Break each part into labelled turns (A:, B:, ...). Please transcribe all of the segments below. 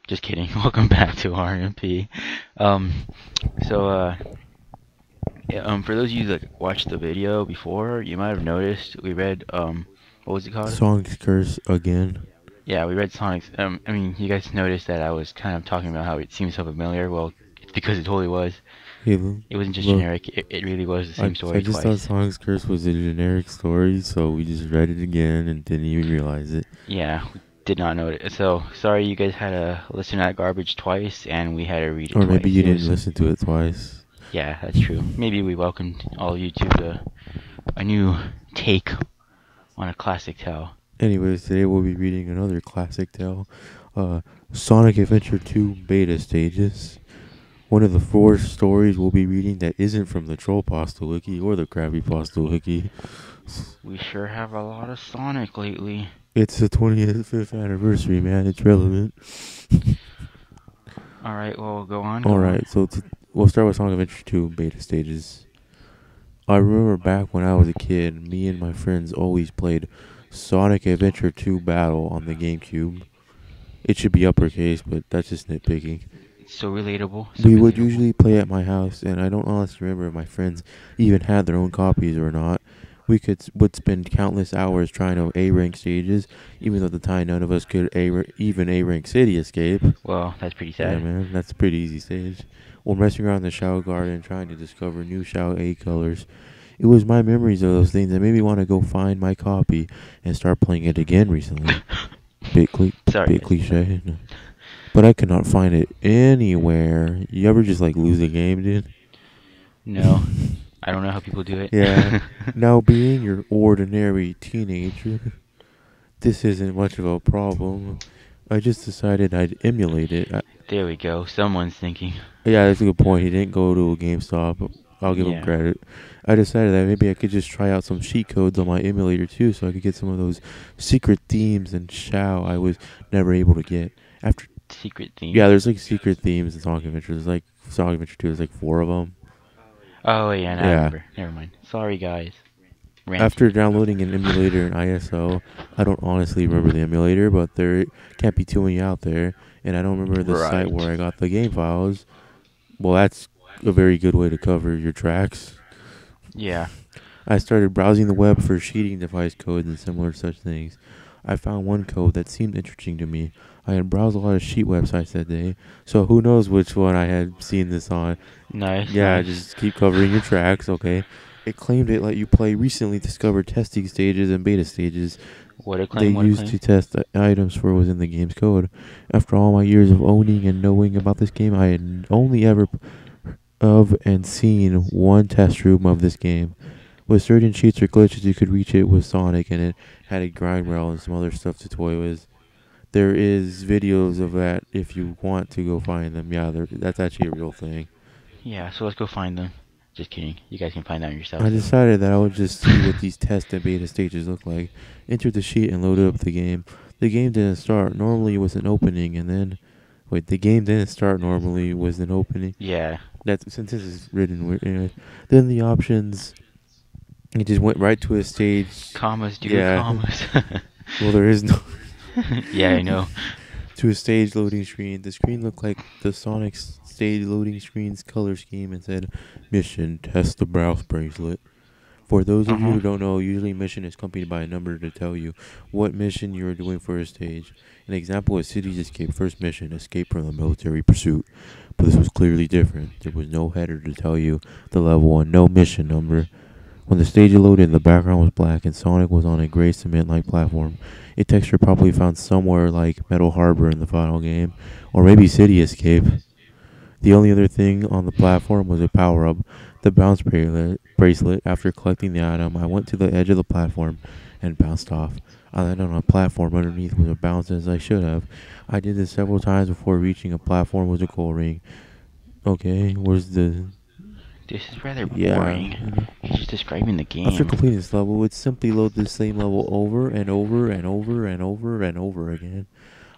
A: Just kidding. Welcome back to RMP. Um, so, yeah, for those of you that watched the video before, you might have noticed we read, what was it called?
B: Song's curse again.
A: Yeah, we read Sonic's. I mean, you guys noticed that I was kind of talking about how it seems so familiar. Well, it's because it totally was.
B: Hey,
A: It wasn't just
B: look,
A: generic. It really was the
B: I
A: same
B: I
A: story
B: just thought
A: twice.
B: Song's curse was a generic story, so we just read it again and didn't even realize it.
A: Yeah, we did not know it. So sorry, you guys had to listen to that garbage twice, and we had to read it
B: Or maybe
A: twice.
B: you
A: It
B: didn't
A: was.
B: listen to it twice.
A: Yeah, that's true. Maybe we welcomed all of you to a new take on a classic tale.
B: Anyways, today we'll be reading another classic tale, uh, Sonic Adventure 2 beta stages. One of the four stories we'll be reading that isn't from the Troll Pasta Wiki or the Krabby Pasta Wiki.
A: We sure have a lot of Sonic lately.
B: It's the 25th anniversary, man. It's relevant.
A: Alright, well, go on, go on.
B: Alright, so we'll start with Sonic Adventure 2 beta stages. I remember back when I was a kid, me and my friends always played Sonic Adventure 2 Battle on the GameCube. It should be uppercase, but that's just nitpicking.
A: So relatable, so
B: We would
A: relatable.
B: usually play at my house, and I don't honestly remember if my friends even had their own copies or not. We would spend countless hours trying to A-rank stages, even though at the time none of us could even A-rank City Escape.
A: Well, that's pretty
B: Yeah,
A: sad.
B: man, that's a pretty easy stage. Or messing around in the Shao Garden trying to discover new Shao A colors. It was my memories of those things that made me want to go find my copy and start playing it again recently. Bit,
A: Sorry,
B: bit cliche. No. But I could not find it anywhere. You ever just like lose a game, dude?
A: no. I don't know how people do it.
B: Yeah. Now, being your ordinary teenager, this isn't much of a problem. I just decided I'd emulate it.
A: There we go. Someone's thinking.
B: Yeah, that's a good point. He didn't go to a GameStop. I'll give him
A: Yeah.
B: credit. I decided that maybe I could just try out some cheat codes on my emulator too, so I could get some of those secret themes and Shao I was never able to get. After
A: Secret themes.
B: Yeah, there's like secret themes in Sonic Adventure. There's like Sonic Adventure 2. There's like four of them.
A: Oh, yeah, now I
B: Yeah.
A: remember. Never mind. Sorry, guys.
B: After
A: Ranty.
B: downloading an emulator in ISO, I don't honestly remember the emulator, but there can't be too many out there, and I don't remember the site
A: Right.
B: where I got the game files. Well, that's a very good way to cover your tracks.
A: Yeah.
B: I started browsing the web for cheating device codes and similar such things. I found one code that seemed interesting to me. I had browsed a lot of cheat websites that day, so who knows which one I had seen this on.
A: Nice,
B: Yeah,
A: nice.
B: just keep covering your tracks, okay? It claimed it let you play recently discovered testing stages and beta stages
A: What a
B: they
A: claim, what a
B: used
A: claim.
B: to test the items for was in the game's code. After all my years of owning and knowing about this game, I had only ever of and seen one test room of this game. With certain cheats or glitches, you could reach it with Sonic, and it had a grind rail and some other stuff to toy with. There is videos of that if you want to go find them. Yeah, that's actually a real thing.
A: Yeah, so let's go find them. Just kidding. You guys can find out
B: I
A: yourselves.
B: decided that I would just see what these test and beta stages look like. Entered the sheet and loaded up the game. The game didn't start. Normally it was an opening, and then the game didn't start normally with an opening.
A: Yeah.
B: That since this is written weird. Anyway. Then the options. It just went right to a stage.
A: Commas, dude,
B: Yeah.
A: commas.
B: Well, there is no.
A: Yeah, I know.
B: To a stage loading screen. The screen looked like the Sonic stage loading screen's color scheme and said, "Mission: Test the browse bracelet." For those of you
A: Uh-huh.
B: who don't know, usually mission is accompanied by a number to tell you what mission you are doing for a stage. An example is Cities Escape first mission, escape from the military pursuit. But this was clearly different. There was no header to tell you the level and no mission number. When the stage loaded, the background was black and Sonic was on a gray cement-like platform. A texture probably found somewhere like Metal Harbor in the final game, or maybe City Escape. The only other thing on the platform was a power-up, the bounce bracelet. After collecting the item, I went to the edge of the platform and bounced off. I landed on a platform underneath with a bounce as I should have. I did this several times before reaching a platform with a goal ring. Okay, where's the...
A: This is rather
B: Yeah.
A: boring. He's just describing the
B: After
A: game.
B: completing this level, it would simply load the same level over and over and over and over and over again.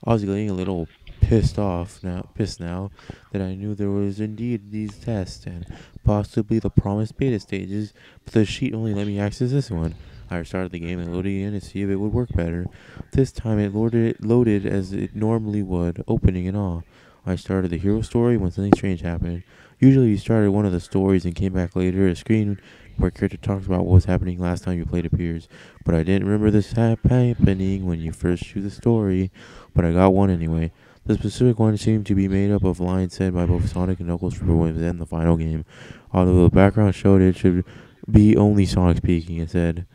B: I was getting a little pissed now that I knew there was indeed these tests and possibly the promised beta stages, but the sheet only let me access this one. I restarted the game and loaded it in to see if it would work better. This time it loaded as it normally would, opening and all. I started the hero story when something strange happened. Usually you started one of the stories and came back later. A screen where a character talks about what was happening last time you played appears. But I didn't remember this happening when you first choose the story. But I got one anyway. The specific one seemed to be made up of lines said by both Sonic and Knuckles for within the final game. Although the background showed it should be only Sonic speaking. It said,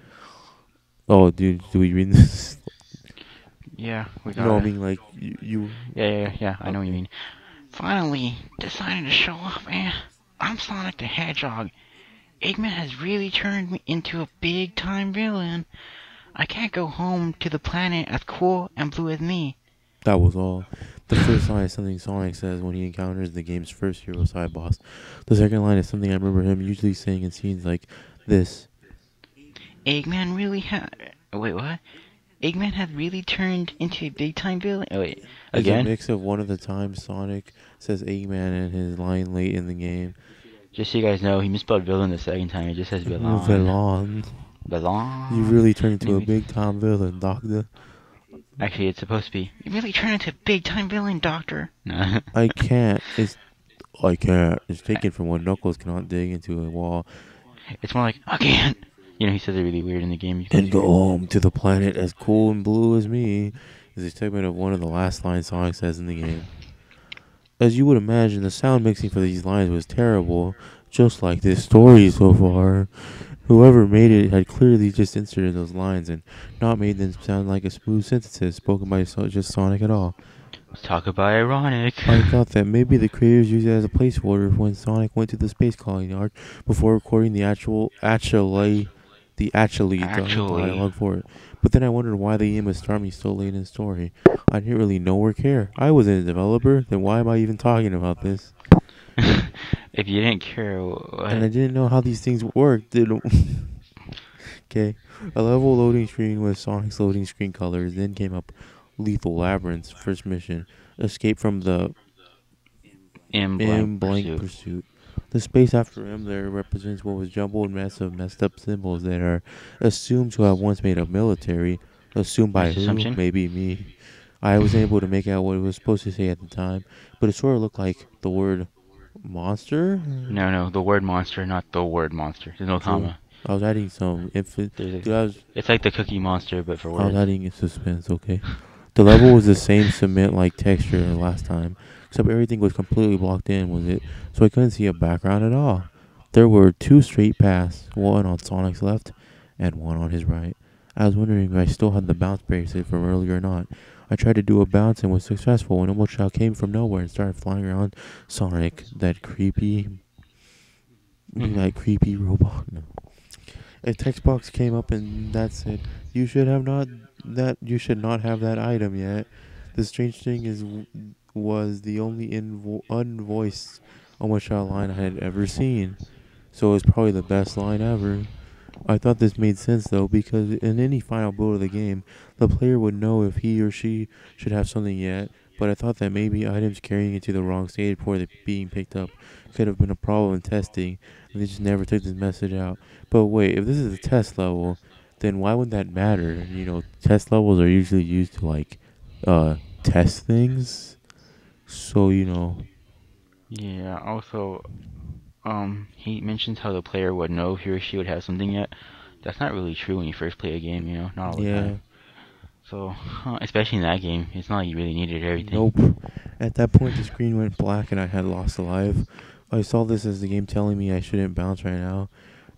B: "Oh, dude, do we read this?"
A: Yeah, we got
B: No, I
A: it.
B: mean like you.
A: Yeah. I know what you
B: Okay.
A: mean. Finally, deciding to show off, man. I'm Sonic the Hedgehog. Eggman has really turned me into a big-time villain. I can't go home to the planet as cool and blue as me.
B: That was all. The first line is something Sonic says when he encounters the game's first hero side boss. The second line is something I remember him usually saying in scenes like this.
A: Eggman really had. Wait, what? Eggman has really turned into a big-time villain. Oh, wait,
B: Is a
A: again?
B: mix of one of the times Sonic says Eggman and his line late in the game.
A: Just so you guys know, he misspelled villain the second time. It just says villain.
B: Villain. You
A: Villain.
B: really turned into a big time villain, Doctor.
A: Actually, it's supposed to be. You really turned into a big-time villain, Doctor. No.
B: I can't. I can't. It's taken from when Knuckles cannot dig into a wall
A: It's more like, again. You know, he says it really weird in the game.
B: and go home to the planet as cool and blue as me. Is a segment of one of the last lines Sonic says in the game. As you would imagine, the sound mixing for these lines was terrible, just like this story so far. Whoever made it had clearly just inserted those lines and not made them sound like a smooth sentences spoken by just Sonic at all.
A: Let's talk about ironic.
B: I thought that maybe the creators used it as a placeholder when Sonic went to the space calling yard before recording the
A: Actually,
B: dialogue for it. But then I wondered why the game would start me so late in the story. I didn't really know or care. I wasn't a developer, then why am I even talking about this?
A: if you didn't care,
B: And I
A: what?
B: didn't know how these things worked. Okay. A level loading screen with Sonic's loading screen colors. Then came up Lethal Labyrinth's first mission. Escape from the
A: In blank
B: M blank
A: pursuit.
B: pursuit. The space after M there represents what was jumbled mess of messed up symbols that are assumed to have once made up military. Assumed by
A: Nice
B: who?
A: assumption.
B: Maybe me. I wasn't able to make out what it was supposed to say at the time, but it sort of looked like the word monster?
A: No, the word monster, not the word monster. There's no
B: True.
A: comma.
B: I was adding some infant.
A: There's
B: Dude,
A: it's like the Cookie Monster, but for
B: I was
A: words.
B: adding suspense, okay? The level was the same cement-like texture as last time, except everything was completely blocked in, was it? So I couldn't see a background at all. There were two straight paths, one on Sonic's left and one on his right. I was wondering if I still had the bounce bracelet from earlier or not. I tried to do a bounce and was successful when almost shot came from nowhere and started flying around Sonic,
A: Hmm.
B: that creepy robot. No. A text box came up and that said, you should not have that item yet." The strange thing was the only unvoiced almost shot line I had ever seen. So it was probably the best line ever. I thought this made sense though, because in any final build of the game, the player would know if he or she should have something yet. But I thought that maybe items carrying it to the wrong stage before they being picked up could have been a problem in testing, and they just never took this message out. But wait, if this is a test level, then why would that matter? You know, test levels are usually used to test things. So
A: Yeah. Also, he mentions how the player would know if he or she would have something yet. That's not really true when you first play a game. You know, not all the
B: yeah,
A: time. So, especially in that game, it's not like you really needed everything.
B: nope. At that point, the screen went black and I had lost a life. I saw this as the game telling me I shouldn't bounce right now.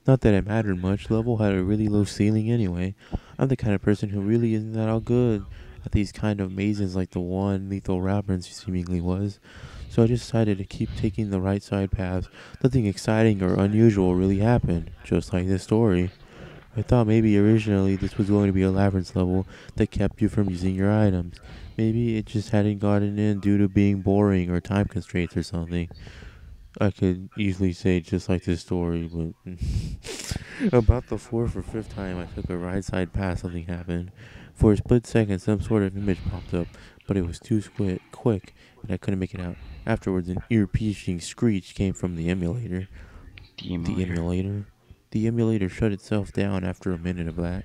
B: Not that it mattered much. Level had a really low ceiling anyway. I'm the kind of person who really isn't that all good at these kind of mazes like the one Lethal Labyrinth seemingly was. So I decided to keep taking the right side paths. Nothing exciting or unusual really happened, just like this story. I thought maybe originally this was going to be a labyrinth level that kept you from using your items. Maybe it just hadn't gotten in due to being boring or time constraints or something. I could easily say just like this story, but about the fourth or fifth time I took a right side pass, something happened. For a split second, some sort of image popped up, but it was too quick, and I couldn't make it out. Afterwards, an ear-piercing screech came from the emulator.
A: The
B: The
A: emulator.
B: emulator? The emulator shut itself down after a minute of that.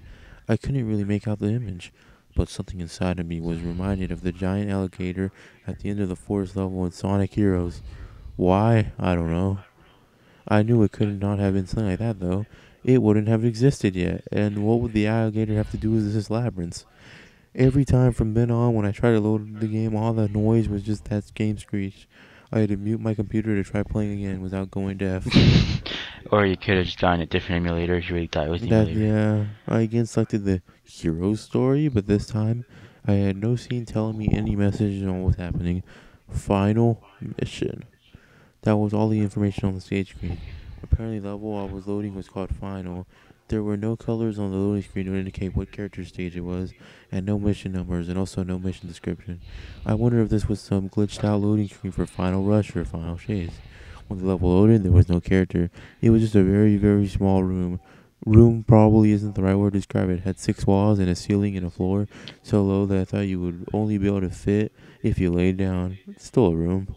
B: I couldn't really make out the image, but something inside of me was reminded of the giant alligator at the end of the forest level in Sonic Heroes. Why? I don't know. I knew it could not have been something like that, though. It wouldn't have existed yet, and what would the alligator have to do with this labyrinth? Every time from then on, when I tried to load the game, all the noise was just that game screech. I had to mute my computer to try playing again without going deaf.
A: Or you could have just gotten a different emulator if you really thought it was the
B: That,
A: emulator.
B: yeah, I again selected the hero story, but this time I had no scene telling me any message on what was happening. Final mission. That was all the information on the stage screen. Apparently the level I was loading was called Final. There were no colors on the loading screen to indicate what character stage it was, and no mission numbers, and also no mission description. I wonder if this was some glitched out loading screen for Final Rush or Final Chase. When the level loaded, there was no character. It was just a very, very small room. Room probably isn't the right word to describe it. It had 6 walls and a ceiling and a floor so low that I thought you would only be able to fit if you laid down. It's still a room.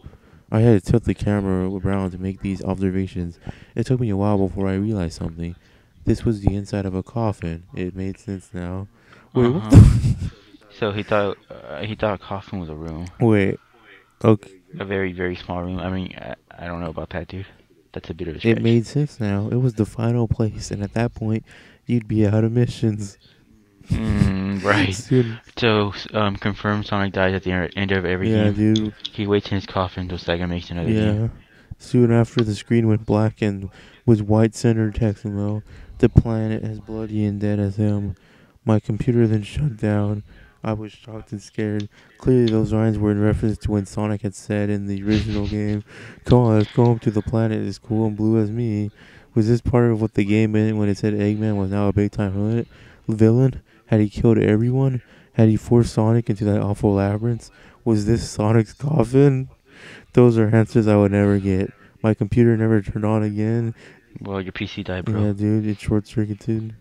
B: I had to tilt the camera around to make these observations. It took me a while before I realized something. This was the inside of a coffin. It made sense now. Wait,
A: Uh
B: what
A: huh.
B: the?
A: So he thought a coffin was a room,
B: Wait, okay.
A: a very very small room. I mean, I don't know about that, dude. That's a bit of a
B: It
A: stretch.
B: made sense now. It was the final place, and at that point, you'd be out of missions.
A: Right.
B: Soon.
A: So confirm Sonic dies at the end of every
B: Yeah,
A: game.
B: dude.
A: He waits in his coffin until Sega makes another game.
B: Yeah. Soon after, the screen went black and with white centered text below. The planet as bloody and dead as him. My computer then shut down. I was shocked and scared. Clearly, those lines were in reference to when Sonic had said in the original game, "Come on, let's go home to the planet as cool and blue as me." Was this part of what the game meant when it said Eggman was now a big time villain? Had he killed everyone? Had he forced Sonic into that awful labyrinth? Was this Sonic's coffin? Those are answers I would never get. My computer never turned on again.
A: Well, your PC died, bro.
B: Yeah, dude, it short circuited.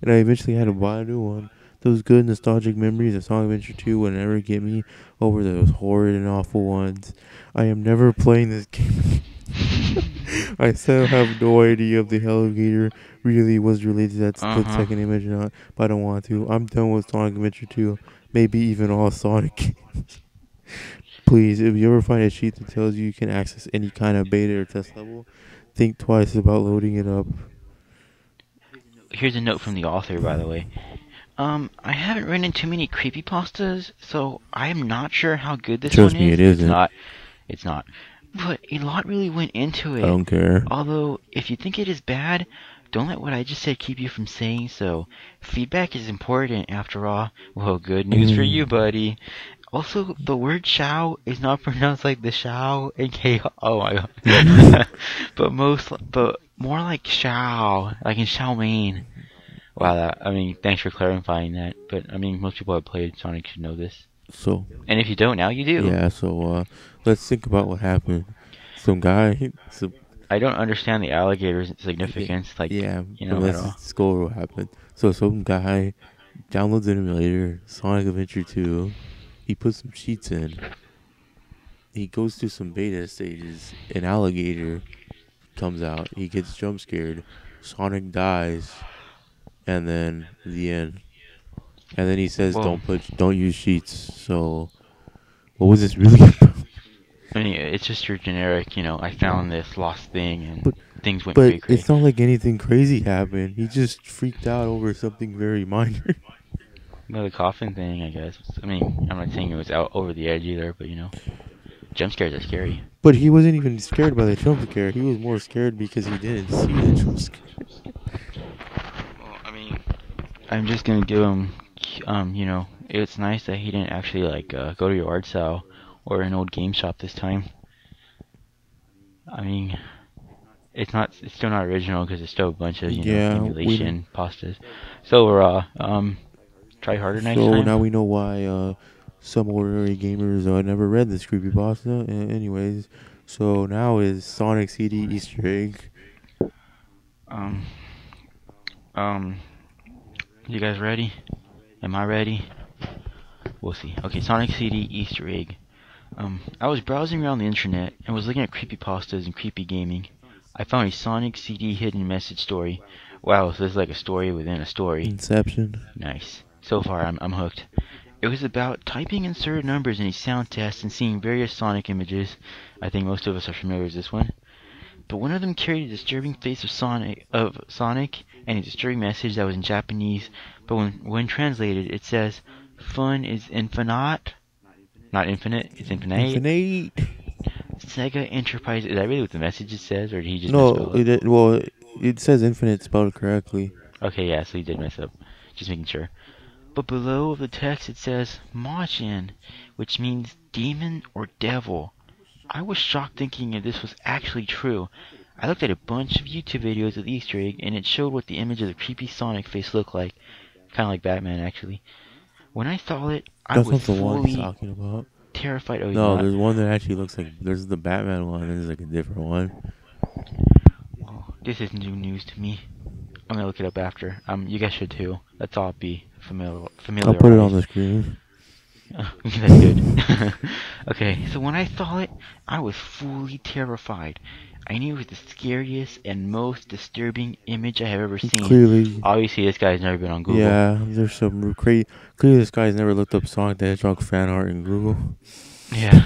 B: And I eventually had to buy a new one. Those good nostalgic memories of Sonic Adventure 2 would never get me over those horrid and awful ones. I am never playing this game. I still have no idea if the alligator really was related to that
A: Uh
B: split
A: huh.
B: second image or not, but I don't want to. I'm done with Sonic Adventure 2. Maybe even all Sonic. Please, if you ever find a sheet that tells you can access any kind of beta or test level, think twice about loading it up.
A: Here's a note from the author, by the way. I haven't run into many creepypastas, so I'm not sure how good this one
B: Trust me, it
A: is.
B: isn't.
A: It's not. But a lot really went into
B: I
A: it.
B: don't care.
A: Although, if you think it is bad, don't let what I just said keep you from saying so. Feedback is important, after all. Well, good news for you, buddy. Also, the word "shao" is not pronounced like the "shao" in K. Oh my god. but more like "shao," like in "Shao Mein." Wow, I mean, thanks for clarifying that. But I mean, most people who have played Sonic should know this.
B: So,
A: And if you don't, now you do.
B: yeah, so, let's think about what happened. Some guy,
A: I don't understand the alligator's significance, like,
B: yeah, but
A: at
B: let's
A: all.
B: just go over what happened. So, some guy downloads an emulator, Sonic Adventure 2. He puts some cheats in. He goes through some beta stages. An alligator comes out. He gets jump scared. Sonic dies. And then the end. And then he says,
A: Well,
B: don't use sheets." So, what was this really about?
A: I mean, it's just your generic, I found this lost thing and
B: But
A: things went
B: but
A: cray-cray.
B: it's not like anything crazy happened. He just freaked out over something very minor.
A: Well, the coffin thing, I guess. I mean, I'm not saying it was out over the edge either, but jump scares are scary.
B: But he wasn't even scared by the jump scare. He was more scared because he didn't see the jump scare.
A: Well, I mean, I'm just gonna give him, it's nice that he didn't actually go to your art sale or an old game shop this time. I mean, it's still not original because it's still a bunch of
B: Yeah,
A: emulation pastas. So try harder next
B: so
A: time.
B: now we know why some ordinary gamers never read this creepypasta. Anyways, so now is Sonic CD Easter egg.
A: Um, um, you guys ready? Am I ready? We'll see. Okay, Sonic CD Easter egg. I was browsing around the internet and was looking at creepypastas and creepy gaming. I found a Sonic CD hidden message story. Wow, so this is like a story within a story.
B: Inception.
A: Nice. So far, I'm hooked. It was about typing in certain numbers in a sound test and seeing various Sonic images. I think most of us are familiar with this one. But one of them carried a disturbing face of Sonic and a disturbing message that was in Japanese. But when translated, it says, "Fun is infinite." Not infinite, it's infinite.
B: Infinite.
A: Sega Enterprise. Is that really what the message says, or did he just
B: No,
A: misspell it?
B: well, it says infinite spelled correctly.
A: Okay, yeah, so he did mess up. Just making sure. But below the text it says Majin, which means demon or devil. I was shocked thinking if this was actually true. I looked at a bunch of YouTube videos of the Easter egg, and it showed what the image of the creepy Sonic face looked like. Kind of like Batman, actually. When I saw it, I
B: That's
A: was
B: not the one he's
A: fully
B: talking about.
A: terrified. Oh, he's
B: No,
A: not?
B: there's one that actually looks like there's the Batman one, and there's like a different one.
A: Well, this is new news to me. I'm gonna look it up after. You guys should too. Let's all be
B: I'll put it on
A: familiarized.
B: the screen.
A: That's good. Okay, so when I saw it, I was fully terrified. I knew it was the scariest and most disturbing image I have ever seen.
B: Clearly,
A: Obviously, this guy's never been on Google.
B: yeah, there's some crazy. Clearly, this guy's never looked up Sonic the Hedgehog fan art in Google.
A: Yeah,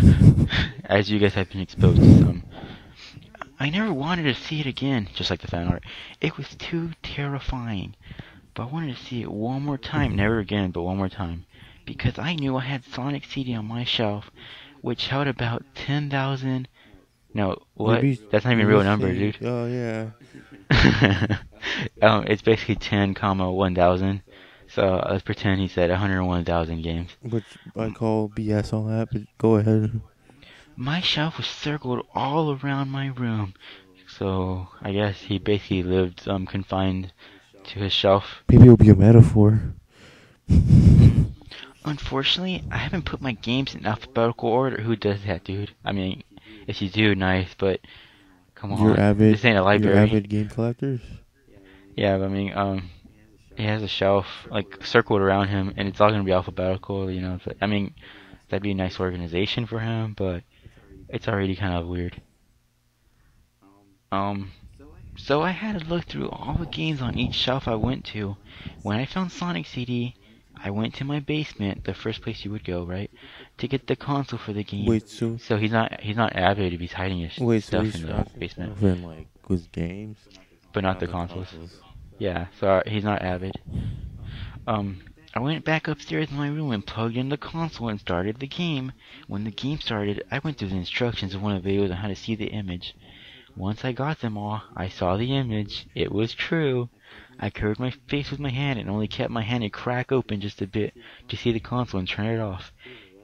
A: as you guys have been exposed to some. I never wanted to see it again, just like the fan art. It was too terrifying. But I wanted to see it one more time. Never again, but one more time. Because I knew I had Sonic CD on my shelf, which held about 10,000. No, what? That's not even a real number, dude.
B: Oh yeah.
A: It's basically 10, comma 1,000. So let's pretend he said 101,000 games.
B: Which I call BS on that, but go ahead.
A: My shelf was circled all around my room. So I guess he basically lived confined to his shelf.
B: Maybe it'll be a metaphor.
A: Unfortunately, I haven't put my games in alphabetical order. Who does that, dude? I mean, if you do, nice, but come on. This ain't a
B: You're
A: library.
B: avid game collectors.
A: Yeah, but I mean, he has a shelf like circled around him, and it's all gonna be alphabetical. I mean, that'd be a nice organization for him, but it's already kind of weird. Um, so I had to look through all the games on each shelf I went to. When I found Sonic CD, I went to my basement, the first place you would go, right, to get the console for the game.
B: Wait,
A: So he's not avid if he's hiding his
B: so
A: stuff
B: he's
A: in the
B: tracking
A: basement,
B: stuff in like with games,
A: but not
B: not
A: the
B: the
A: consoles.
B: consoles.
A: Yeah, so he's not avid. I went back upstairs in my room and plugged in the console and started the game. When the game started, I went through the instructions of one of the videos on how to see the image. Once I got them all, I saw the image. It was true. I covered my face with my hand and only kept my hand a crack open just a bit to see the console and turn it off.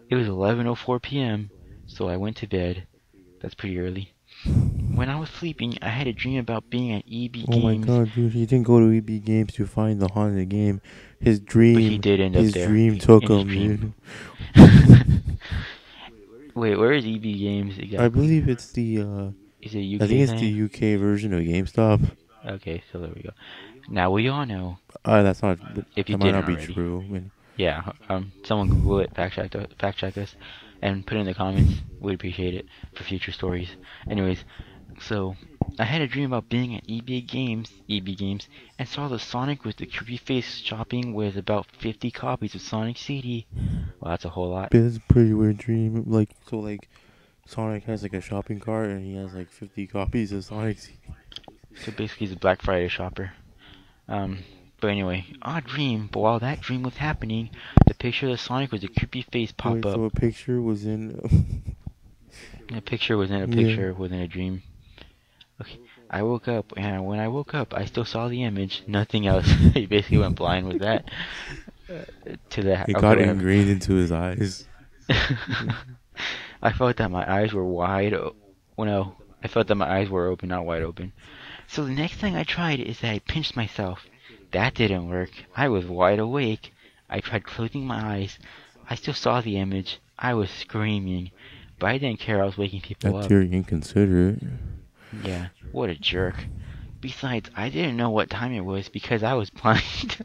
A: It was 11:04 p.m., so I went to bed. That's pretty early. When I was sleeping, I had a dream about being at EB
B: Oh my
A: Games,
B: god, dude, he didn't go to EB Games to find the haunted game.
A: but he did end up
B: His
A: there.
B: dream took
A: In his
B: him,
A: dream.
B: dude.
A: Wait, where is EB Games
B: I
A: exactly?
B: believe it's the,
A: Is it a
B: I
A: UK
B: think it's
A: thing?
B: the UK version of GameStop.
A: Okay, so there we go. Now we all know,
B: That's not,
A: if you
B: that might
A: didn't
B: not be
A: already.
B: true. I mean,
A: Yeah, someone Google it, fact check us, and put it in the comments. We'd appreciate it for future stories. Anyways, so I had a dream about being at EB Games, and saw the Sonic with the creepy face shopping with about 50 copies of Sonic CD. Well, that's a whole lot.
B: it's a pretty weird dream. Like, Sonic has like a shopping cart and he has like 50 copies of Sonic.
A: So basically, he's a Black Friday shopper. But anyway, odd dream. But while that dream was happening, the picture of the Sonic with the creepy face pop
B: Wait,
A: up.
B: so a picture was in.
A: A picture within a picture within a dream. Okay, I woke up, and when I woke up, I still saw the image, nothing else. He basically went blind with that. To the
B: It
A: okay,
B: got
A: whatever.
B: ingrained into his eyes.
A: I felt that my eyes were wide. Well, no, I felt that my eyes were open, not wide open. So the next thing I tried is that I pinched myself. That didn't work. I was wide awake. I tried closing my eyes. I still saw the image. I was screaming, but I didn't care. I was waking people
B: That's
A: up.
B: very inconsiderate.
A: Yeah, what a jerk. Besides, I didn't know what time it was because I was blind,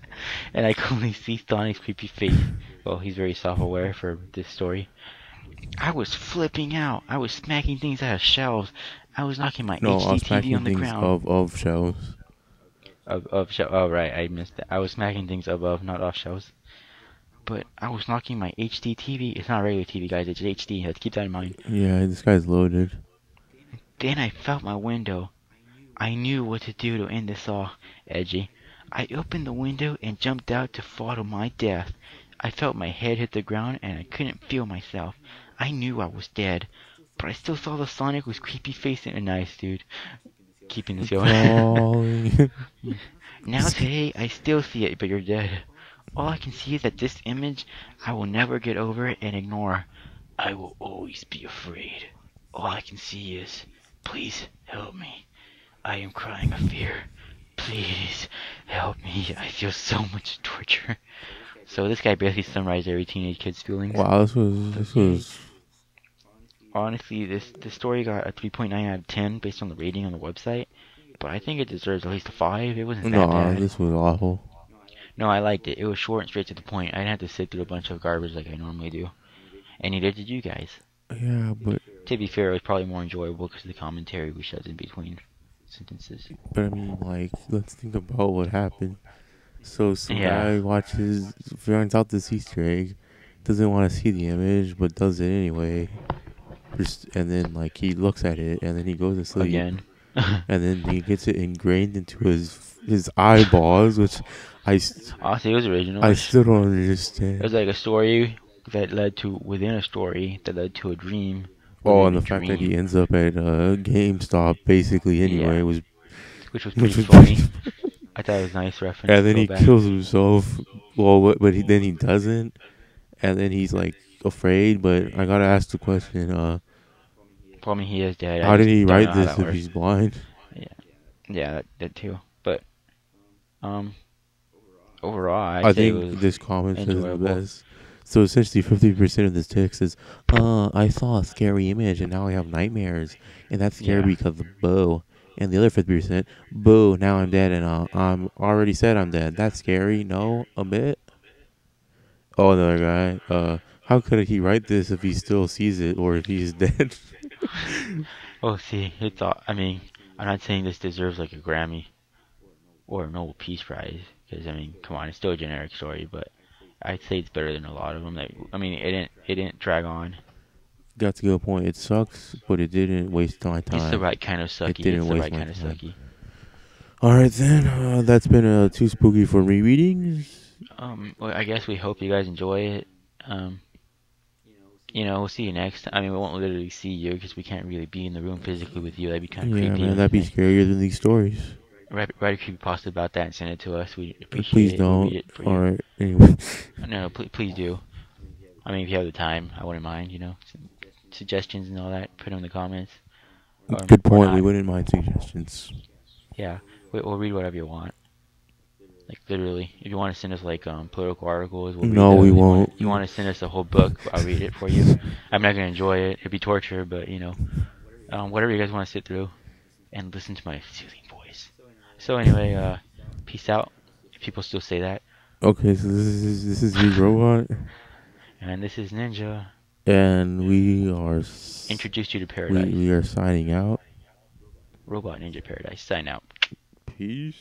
A: and I could only see Sonic's creepy face. Well, he's very self-aware for this story. I was flipping out. I was smacking things out of shelves. I was knocking my
B: No, I
A: HD
B: was
A: TV
B: smacking
A: on the
B: things
A: ground.
B: of shelves.
A: Oh right, I missed that. I was smacking things above, not off shelves. But I was knocking my HD TV. It's not a regular TV, guys. It's HD. Let's keep that in mind.
B: Yeah, this guy's loaded.
A: Then I felt my window. I knew what to do to end this all, Edgy. I opened the window and jumped out to fall to my death. I felt my head hit the ground and I couldn't feel myself. I knew I was dead, but I still saw the Sonic with creepy face and nice, dude. Keeping this going.
B: Crawling.
A: Now today I still see it, but you're dead. All I can see is that this image I will never get over and ignore. I will always be afraid. All I can see is, please help me. I am crying of fear. Please help me. I feel so much torture. So this guy basically summarized every teenage kid's feelings.
B: Wow, this was
A: Honestly, this story got a 3.9 out of 10 based on the rating on the website, but I think it deserves at least a 5. It wasn't that
B: no,
A: bad.
B: this was awful.
A: No, I liked it. It was short and straight to the point. I didn't have to sit through a bunch of garbage like I normally do. And neither did you guys.
B: Yeah,
A: To be fair, it was probably more enjoyable because of the commentary we shoved in between sentences.
B: but I mean, like, let's think about what happened. So some
A: Yeah,
B: guy watches, finds out this Easter egg, doesn't want to see the image, but does it anyway. And then like he looks at it, and then he goes to sleep,
A: again.
B: and then he gets it ingrained into his eyeballs, which
A: Honestly, it was
B: I
A: original-ish.
B: still don't
A: It was
B: understand.
A: like a story that led to within a story that led to a dream
B: Oh,
A: within
B: and
A: a
B: the fact that he
A: dream.
B: ends up at GameStop basically anyway
A: Yeah,
B: was
A: which was pretty
B: which was
A: funny. I thought it was a nice reference
B: and then he
A: throwback.
B: kills himself. Well, but then he doesn't, and then he's like afraid. But I gotta ask the question:
A: Well, I mean, he is dead. I
B: how did
A: just
B: he
A: don't
B: write
A: know how
B: this
A: that
B: if
A: works.
B: he's blind?
A: Yeah, yeah, that too. But um, overall, I'd
B: I
A: say it
B: think
A: was
B: this comment says it the
A: enjoyable.
B: best. So essentially, 50% of this text is, I saw a scary image and now I have nightmares, and that's scary
A: Yeah.
B: because of boo. And the other 50%, boo, now I'm dead and I'm already said I'm dead. That's scary, no, a bit. Oh, another guy, how could he write this if he still sees it or if he's dead?
A: Well, see, it's all. I mean, I'm not saying this deserves like a Grammy or a Nobel Peace Prize, because I mean, come on, it's still a generic story, but I'd say it's better than a lot of them. Like, I mean, it didn't drag on.
B: Got to go point. It sucks, but it didn't waste my
A: It's the
B: time.
A: right kind of
B: It
A: sucky.
B: didn't
A: It's the
B: waste
A: right
B: my
A: kind of
B: time.
A: sucky.
B: Alright then, that's been too spooky for me readings.
A: Well, I guess we hope you guys enjoy it. Um, we'll see you next. I mean, we won't literally see you because we can't really be in the room physically with you. That'd be kind of
B: Yeah,
A: creepy,
B: man,
A: don't you
B: that'd be
A: think?
B: scarier than these stories.
A: Write a creepy pasta about that and send it to us. We
B: Please
A: appreciate it. We'll read
B: don't.
A: it for you.
B: Alright, anyway.
A: No, please do. I mean, if you have the time, I wouldn't mind. Suggestions and all that. Put them in the comments,
B: Good
A: or
B: point. We
A: not.
B: wouldn't mind suggestions.
A: Yeah, we'll read whatever you want. Like literally, if you want to send us like political articles, we'll read
B: No, we
A: those.
B: won't.
A: You want to send us a whole book, I'll read it for you. I'm not gonna enjoy it. It'd be torture, but whatever you guys want to sit through and listen to my soothing voice. So anyway, peace out. If people still say that.
B: Okay, so this is Big Robot,
A: And this is Ninja.
B: and
A: Introduced you to
B: we
A: paradise.
B: we are signing out.
A: Robot Ninja Paradise. Sign out.
B: Peace.